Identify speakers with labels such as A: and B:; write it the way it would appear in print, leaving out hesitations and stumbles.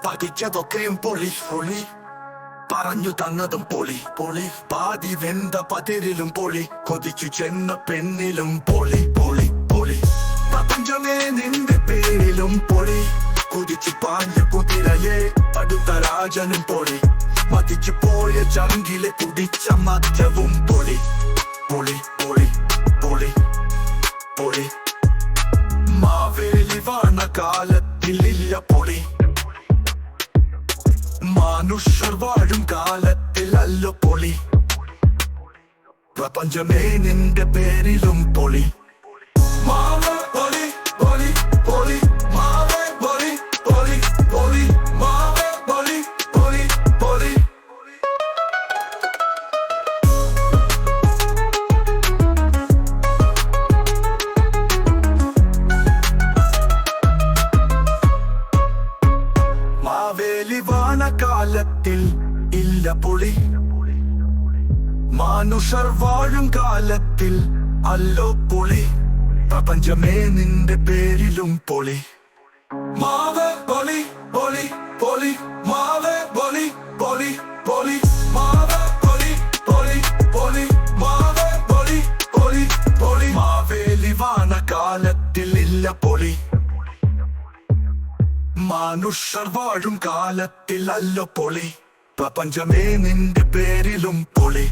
A: പഠിച്ചതൊക്കെയും പൊളി പൊളി, പറഞ്ഞു തന്നതും പൊളി പൊളി, പാതി വെന്ത പതിരിലും പൊളി, കൊതിച്ചു ചെന്ന പെണ്ണിലും പൊളി പൊളി പൊളി, പ്രപഞ്ചമേ നിന്റെ പേരിലും പൊളി, കുതിച്ചു പാഞ്ഞ കുതിരയെ അടുത്ത രാജനും പൊളി, മതിച്ചു പോയ ചങ്കിലെ കുടിച്ച മദ്യവും പൊളി പൊളി പൊളി പൊളി പൊളി, മാവേലി വാണ കാലത്തിലില്ല പൊളി, മനുഷ്യർ വാഴും കാലത്തിലല്ലോ പൊളി, പ്രപഞ്ചമേ നിന്റെ പേരിലും പൊളി. മാവേ പൊളി പൊളി പൊളി, മാവേ പൊളി പൊളി പൊളി, മാവേ പൊളി പൊളി പൊളി. മാവേലി വാണ കാലത്തിൽ ഇല്ല പൊളി, മനുഷ്യർ വാഴും കാലത്തിൽ അല്ലോ പൊളി, പ്രപഞ്ചമേ നിന്റെ പേരിലും പൊളി. മാവേ പൊളി പൊളി പൊളി, മാവേ പൊളി പൊളി പൊളി, മാവേ പൊളി പൊളി പൊളി, മാവേ പൊളി പൊളി പൊളി. മാവേലി വാണ കാലത്തിൽ ഇല്ല പൊളി, മനുഷ്യർ വാഴും കാലത്തിൽ അല്ലോ പൊളി, പ്രപഞ്ചമേ നിന്റെ പേരിലും പൊളി.